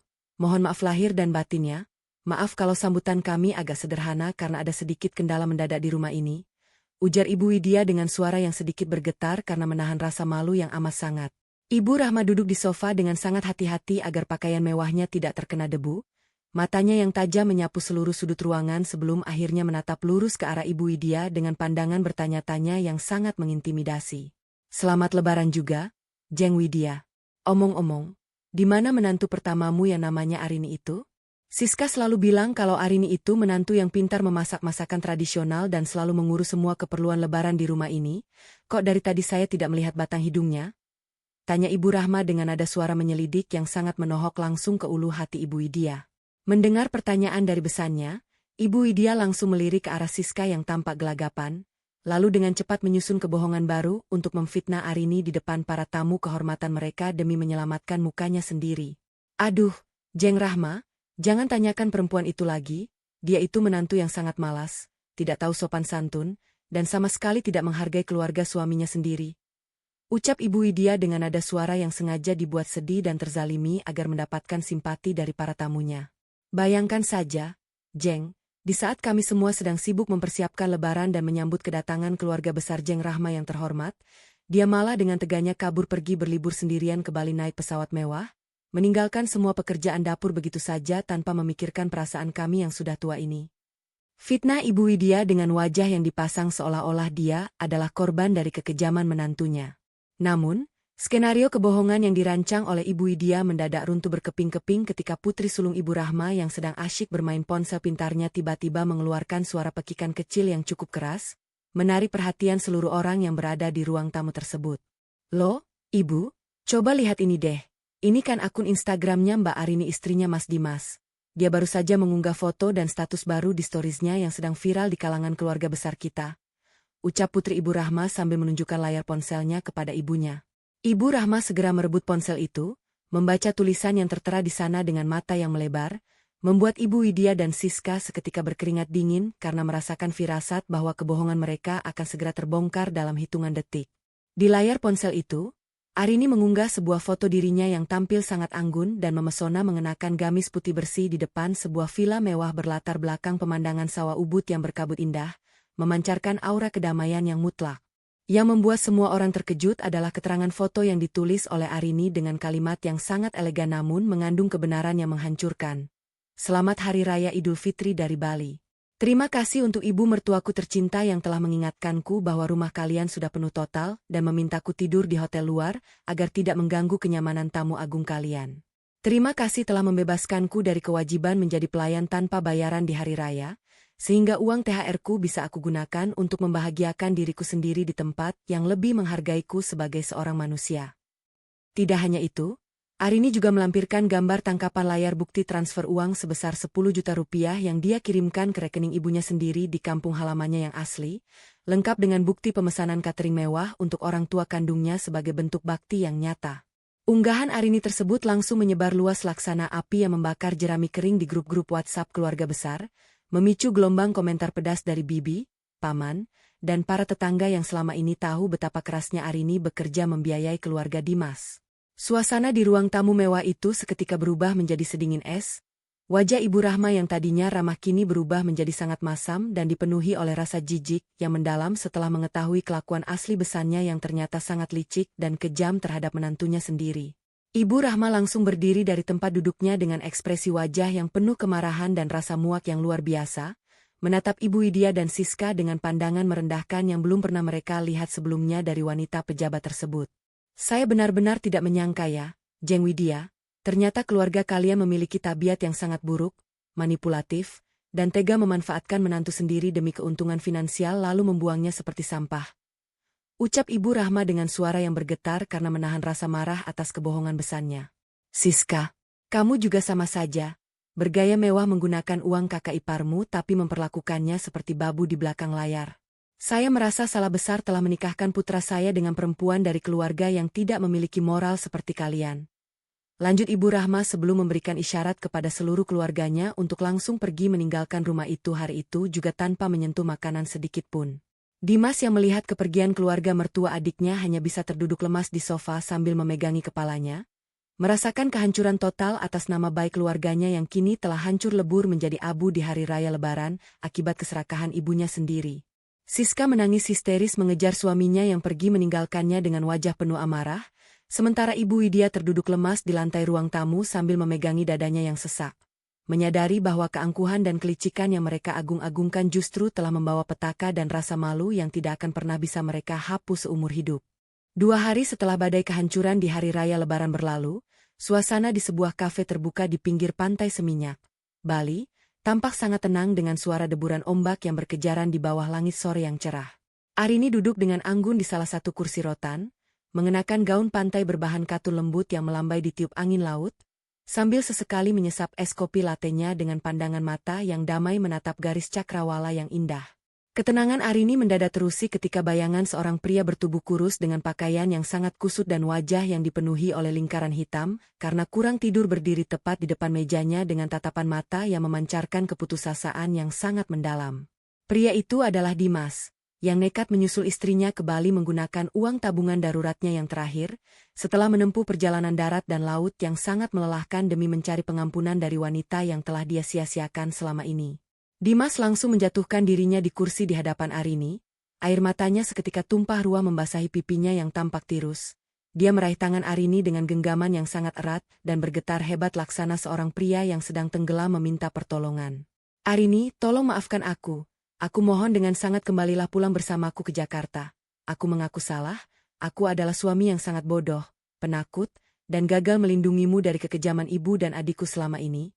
mohon maaf lahir dan batinnya. Maaf kalau sambutan kami agak sederhana karena ada sedikit kendala mendadak di rumah ini, ujar Ibu Widya dengan suara yang sedikit bergetar karena menahan rasa malu yang amat sangat. Ibu Rahma duduk di sofa dengan sangat hati-hati agar pakaian mewahnya tidak terkena debu. Matanya yang tajam menyapu seluruh sudut ruangan sebelum akhirnya menatap lurus ke arah Ibu Widya dengan pandangan bertanya-tanya yang sangat mengintimidasi. Selamat Lebaran juga, Jeng Widya. Omong-omong, di mana menantu pertamamu yang namanya Arini itu? Siska selalu bilang kalau Arini itu menantu yang pintar memasak masakan tradisional dan selalu mengurus semua keperluan Lebaran di rumah ini. Kok dari tadi saya tidak melihat batang hidungnya? Tanya Ibu Rahma dengan nada suara menyelidik yang sangat menohok langsung ke ulu hati Ibu Widya. Mendengar pertanyaan dari besannya, Ibu Widya langsung melirik ke arah Siska yang tampak gelagapan, lalu dengan cepat menyusun kebohongan baru untuk memfitnah Arini di depan para tamu kehormatan mereka demi menyelamatkan mukanya sendiri. Aduh, Jeng Rahma, jangan tanyakan perempuan itu lagi, dia itu menantu yang sangat malas, tidak tahu sopan santun, dan sama sekali tidak menghargai keluarga suaminya sendiri. Ucap Ibu Widya dengan nada suara yang sengaja dibuat sedih dan terzalimi agar mendapatkan simpati dari para tamunya. Bayangkan saja, Jeng, di saat kami semua sedang sibuk mempersiapkan Lebaran dan menyambut kedatangan keluarga besar Jeng Rahma yang terhormat, dia malah dengan teganya kabur pergi berlibur sendirian ke Bali naik pesawat mewah, meninggalkan semua pekerjaan dapur begitu saja tanpa memikirkan perasaan kami yang sudah tua ini. Fitnah Ibu Widya dengan wajah yang dipasang seolah-olah dia adalah korban dari kekejaman menantunya. Namun, skenario kebohongan yang dirancang oleh Ibu Widya mendadak runtuh berkeping-keping ketika putri sulung Ibu Rahma yang sedang asyik bermain ponsel pintarnya tiba-tiba mengeluarkan suara pekikan kecil yang cukup keras, menarik perhatian seluruh orang yang berada di ruang tamu tersebut. Loh, Ibu, coba lihat ini deh. Ini kan akun Instagramnya Mbak Arini istrinya Mas Dimas. Dia baru saja mengunggah foto dan status baru di storiesnya yang sedang viral di kalangan keluarga besar kita. Ucap putri Ibu Rahma sambil menunjukkan layar ponselnya kepada ibunya. Ibu Rahma segera merebut ponsel itu, membaca tulisan yang tertera di sana dengan mata yang melebar, membuat Ibu Widya dan Siska seketika berkeringat dingin karena merasakan firasat bahwa kebohongan mereka akan segera terbongkar dalam hitungan detik. Di layar ponsel itu, Arini mengunggah sebuah foto dirinya yang tampil sangat anggun dan memesona mengenakan gamis putih bersih di depan sebuah villa mewah berlatar belakang pemandangan sawah ubud yang berkabut indah, memancarkan aura kedamaian yang mutlak. Yang membuat semua orang terkejut adalah keterangan foto yang ditulis oleh Arini dengan kalimat yang sangat elegan namun mengandung kebenaran yang menghancurkan. Selamat Hari Raya Idul Fitri dari Bali. Terima kasih untuk ibu mertuaku tercinta yang telah mengingatkanku bahwa rumah kalian sudah penuh total dan memintaku tidur di hotel luar agar tidak mengganggu kenyamanan tamu agung kalian. Terima kasih telah membebaskanku dari kewajiban menjadi pelayan tanpa bayaran di hari raya, sehingga uang THR-ku bisa aku gunakan untuk membahagiakan diriku sendiri di tempat yang lebih menghargaiku sebagai seorang manusia. Tidak hanya itu, Arini juga melampirkan gambar tangkapan layar bukti transfer uang sebesar 10 juta rupiah yang dia kirimkan ke rekening ibunya sendiri di kampung halamannya yang asli, lengkap dengan bukti pemesanan catering mewah untuk orang tua kandungnya sebagai bentuk bakti yang nyata. Unggahan Arini tersebut langsung menyebar luas laksana api yang membakar jerami kering di grup-grup WhatsApp keluarga besar, memicu gelombang komentar pedas dari bibi, paman, dan para tetangga yang selama ini tahu betapa kerasnya Arini bekerja membiayai keluarga Dimas. Suasana di ruang tamu mewah itu seketika berubah menjadi sedingin es. Wajah Ibu Rahma yang tadinya ramah kini berubah menjadi sangat masam dan dipenuhi oleh rasa jijik yang mendalam setelah mengetahui kelakuan asli besannya yang ternyata sangat licik dan kejam terhadap menantunya sendiri. Ibu Rahma langsung berdiri dari tempat duduknya dengan ekspresi wajah yang penuh kemarahan dan rasa muak yang luar biasa, menatap Ibu Widya dan Siska dengan pandangan merendahkan yang belum pernah mereka lihat sebelumnya dari wanita pejabat tersebut. Saya benar-benar tidak menyangka ya, Jeng Widya, ternyata keluarga kalian memiliki tabiat yang sangat buruk, manipulatif, dan tega memanfaatkan menantu sendiri demi keuntungan finansial lalu membuangnya seperti sampah. Ucap Ibu Rahma dengan suara yang bergetar karena menahan rasa marah atas kebohongan besannya. Siska, kamu juga sama saja, bergaya mewah menggunakan uang kakak iparmu tapi memperlakukannya seperti babu di belakang layar. Saya merasa salah besar telah menikahkan putra saya dengan perempuan dari keluarga yang tidak memiliki moral seperti kalian. Lanjut Ibu Rahma sebelum memberikan isyarat kepada seluruh keluarganya untuk langsung pergi meninggalkan rumah itu hari itu juga tanpa menyentuh makanan sedikit pun. Dimas yang melihat kepergian keluarga mertua adiknya hanya bisa terduduk lemas di sofa sambil memegangi kepalanya. Merasakan kehancuran total atas nama baik keluarganya yang kini telah hancur lebur menjadi abu di hari raya Lebaran akibat keserakahan ibunya sendiri. Siska menangis histeris mengejar suaminya yang pergi meninggalkannya dengan wajah penuh amarah, sementara Ibu Widya terduduk lemas di lantai ruang tamu sambil memegangi dadanya yang sesak. Menyadari bahwa keangkuhan dan kelicikan yang mereka agung-agungkan justru telah membawa petaka dan rasa malu yang tidak akan pernah bisa mereka hapus seumur hidup. 2 hari setelah badai kehancuran di hari raya Lebaran berlalu, suasana di sebuah kafe terbuka di pinggir pantai Seminyak, Bali, tampak sangat tenang dengan suara deburan ombak yang berkejaran di bawah langit sore yang cerah. Arini duduk dengan anggun di salah satu kursi rotan, mengenakan gaun pantai berbahan katun lembut yang melambai ditiup angin laut, sambil sesekali menyesap es kopi latenya dengan pandangan mata yang damai menatap garis cakrawala yang indah. Ketenangan Arini mendadak terusik ketika bayangan seorang pria bertubuh kurus dengan pakaian yang sangat kusut dan wajah yang dipenuhi oleh lingkaran hitam, karena kurang tidur berdiri tepat di depan mejanya dengan tatapan mata yang memancarkan keputusasaan yang sangat mendalam. Pria itu adalah Dimas, yang nekat menyusul istrinya ke Bali menggunakan uang tabungan daruratnya yang terakhir, setelah menempuh perjalanan darat dan laut yang sangat melelahkan demi mencari pengampunan dari wanita yang telah dia sia-siakan selama ini. Dimas langsung menjatuhkan dirinya di kursi di hadapan Arini, air matanya seketika tumpah ruah membasahi pipinya yang tampak tirus. Dia meraih tangan Arini dengan genggaman yang sangat erat dan bergetar hebat laksana seorang pria yang sedang tenggelam meminta pertolongan. "Arini, tolong maafkan aku. Aku mohon dengan sangat kembalilah pulang bersamaku ke Jakarta. Aku mengaku salah, aku adalah suami yang sangat bodoh, penakut, dan gagal melindungimu dari kekejaman ibu dan adikku selama ini,"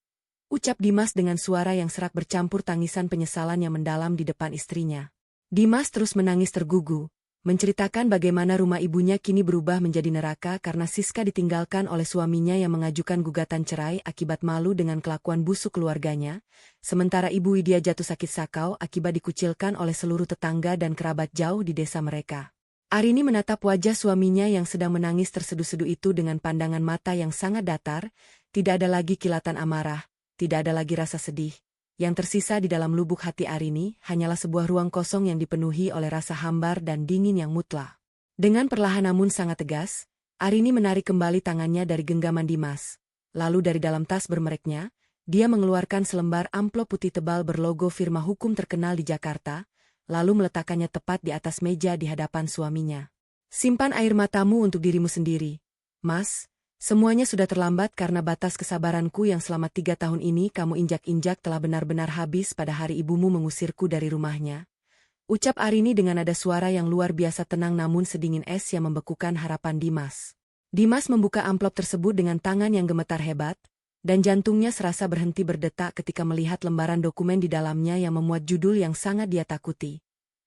ucap Dimas dengan suara yang serak bercampur tangisan penyesalan yang mendalam di depan istrinya. Dimas terus menangis tergugu, menceritakan bagaimana rumah ibunya kini berubah menjadi neraka karena Siska ditinggalkan oleh suaminya yang mengajukan gugatan cerai akibat malu dengan kelakuan busuk keluarganya, sementara Ibu Widya jatuh sakit sakau akibat dikucilkan oleh seluruh tetangga dan kerabat jauh di desa mereka. Arini menatap wajah suaminya yang sedang menangis terseduh-seduh itu dengan pandangan mata yang sangat datar, tidak ada lagi kilatan amarah. Tidak ada lagi rasa sedih. Yang tersisa di dalam lubuk hati Arini hanyalah sebuah ruang kosong yang dipenuhi oleh rasa hambar dan dingin yang mutlak. Dengan perlahan namun sangat tegas, Arini menarik kembali tangannya dari genggaman Dimas. Lalu dari dalam tas bermereknya, dia mengeluarkan selembar amplop putih tebal berlogo firma hukum terkenal di Jakarta, lalu meletakkannya tepat di atas meja di hadapan suaminya. "Simpan air matamu untuk dirimu sendiri, Mas. Semuanya sudah terlambat karena batas kesabaranku yang selama 3 tahun ini kamu injak-injak telah benar-benar habis pada hari ibumu mengusirku dari rumahnya," ucap Arini dengan nada suara yang luar biasa tenang namun sedingin es yang membekukan harapan Dimas. Dimas membuka amplop tersebut dengan tangan yang gemetar hebat, dan jantungnya serasa berhenti berdetak ketika melihat lembaran dokumen di dalamnya yang memuat judul yang sangat dia takuti.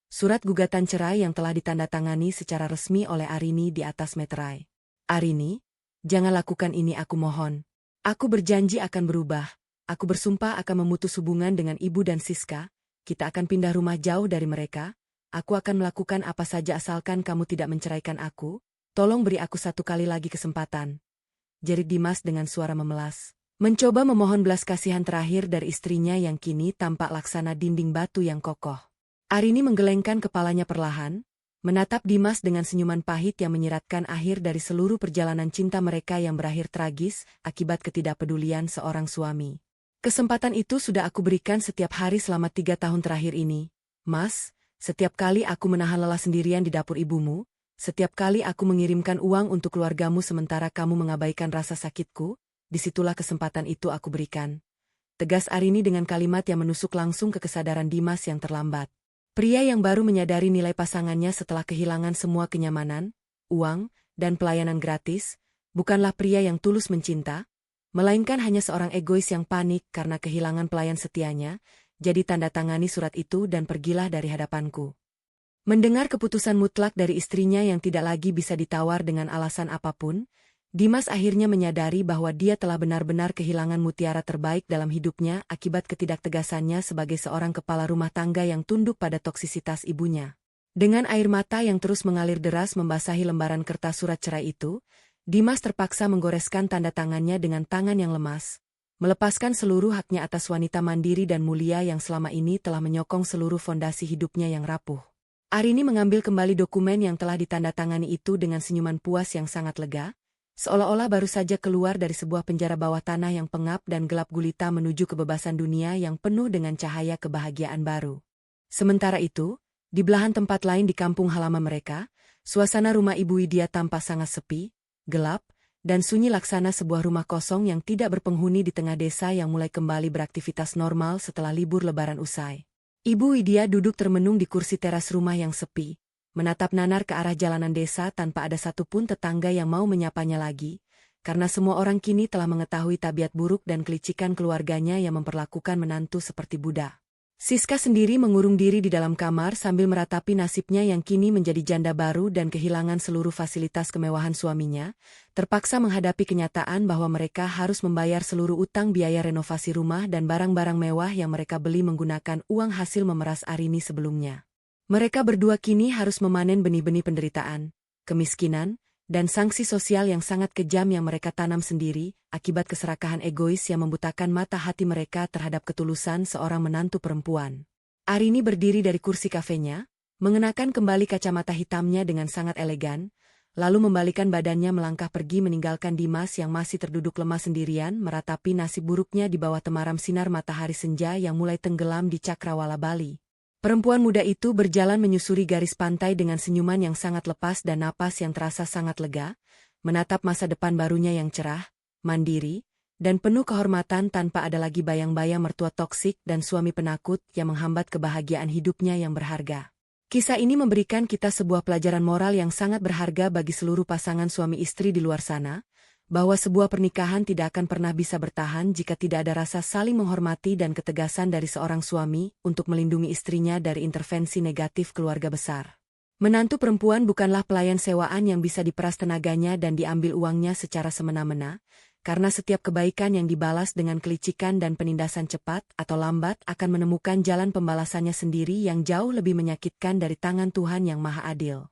Surat gugatan cerai yang telah ditandatangani secara resmi oleh Arini di atas meterai. "Arini, jangan lakukan ini, aku mohon. Aku berjanji akan berubah. Aku bersumpah akan memutus hubungan dengan ibu dan Siska. Kita akan pindah rumah jauh dari mereka. Aku akan melakukan apa saja asalkan kamu tidak menceraikan aku. Tolong beri aku 1 kali lagi kesempatan," jerit Dimas dengan suara memelas. Mencoba memohon belas kasihan terakhir dari istrinya yang kini tampak laksana dinding batu yang kokoh. Arini menggelengkan kepalanya perlahan, menatap Dimas dengan senyuman pahit yang menyiratkan akhir dari seluruh perjalanan cinta mereka yang berakhir tragis akibat ketidakpedulian seorang suami. "Kesempatan itu sudah aku berikan setiap hari selama 3 tahun terakhir ini, Mas. Setiap kali aku menahan lelah sendirian di dapur ibumu, setiap kali aku mengirimkan uang untuk keluargamu sementara kamu mengabaikan rasa sakitku, disitulah kesempatan itu aku berikan," tegas Arini dengan kalimat yang menusuk langsung ke kesadaran Dimas yang terlambat. Pria yang baru menyadari nilai pasangannya setelah kehilangan semua kenyamanan, uang, dan pelayanan gratis, bukanlah pria yang tulus mencinta, melainkan hanya seorang egois yang panik karena kehilangan pelayan setianya. Jadi tanda tangani surat itu dan pergilah dari hadapanku. Mendengar keputusan mutlak dari istrinya yang tidak lagi bisa ditawar dengan alasan apapun, Dimas akhirnya menyadari bahwa dia telah benar-benar kehilangan mutiara terbaik dalam hidupnya akibat ketidaktegasannya sebagai seorang kepala rumah tangga yang tunduk pada toksisitas ibunya. Dengan air mata yang terus mengalir deras membasahi lembaran kertas surat cerai itu, Dimas terpaksa menggoreskan tanda tangannya dengan tangan yang lemas, melepaskan seluruh haknya atas wanita mandiri dan mulia yang selama ini telah menyokong seluruh fondasi hidupnya yang rapuh. Arini mengambil kembali dokumen yang telah ditandatangani itu dengan senyuman puas yang sangat lega, seolah-olah baru saja keluar dari sebuah penjara bawah tanah yang pengap dan gelap gulita menuju kebebasan dunia yang penuh dengan cahaya kebahagiaan baru. Sementara itu, di belahan tempat lain di kampung halaman mereka, suasana rumah Ibu Widya tampak sangat sepi, gelap, dan sunyi laksana sebuah rumah kosong yang tidak berpenghuni di tengah desa yang mulai kembali beraktivitas normal setelah libur lebaran usai. Ibu Widya duduk termenung di kursi teras rumah yang sepi, menatap nanar ke arah jalanan desa tanpa ada satupun tetangga yang mau menyapanya lagi, karena semua orang kini telah mengetahui tabiat buruk dan kelicikan keluarganya yang memperlakukan menantu seperti budak. Siska sendiri mengurung diri di dalam kamar sambil meratapi nasibnya yang kini menjadi janda baru dan kehilangan seluruh fasilitas kemewahan suaminya, terpaksa menghadapi kenyataan bahwa mereka harus membayar seluruh utang biaya renovasi rumah dan barang-barang mewah yang mereka beli menggunakan uang hasil memeras Arini sebelumnya. Mereka berdua kini harus memanen benih-benih penderitaan, kemiskinan, dan sanksi sosial yang sangat kejam yang mereka tanam sendiri, akibat keserakahan egois yang membutakan mata hati mereka terhadap ketulusan seorang menantu perempuan. Arini berdiri dari kursi kafenya, mengenakan kembali kacamata hitamnya dengan sangat elegan, lalu membalikan badannya melangkah pergi meninggalkan Dimas yang masih terduduk lemah sendirian meratapi nasib buruknya di bawah temaram sinar matahari senja yang mulai tenggelam di Cakrawala Bali. Perempuan muda itu berjalan menyusuri garis pantai dengan senyuman yang sangat lepas dan napas yang terasa sangat lega, menatap masa depan barunya yang cerah, mandiri, dan penuh kehormatan tanpa ada lagi bayang-bayang mertua toksik dan suami penakut yang menghambat kebahagiaan hidupnya yang berharga. Kisah ini memberikan kita sebuah pelajaran moral yang sangat berharga bagi seluruh pasangan suami istri di luar sana, bahwa sebuah pernikahan tidak akan pernah bisa bertahan jika tidak ada rasa saling menghormati dan ketegasan dari seorang suami untuk melindungi istrinya dari intervensi negatif keluarga besar. Menantu perempuan bukanlah pelayan sewaan yang bisa diperas tenaganya dan diambil uangnya secara semena-mena, karena setiap kebaikan yang dibalas dengan kelicikan dan penindasan cepat atau lambat akan menemukan jalan pembalasannya sendiri yang jauh lebih menyakitkan dari tangan Tuhan yang Maha Adil.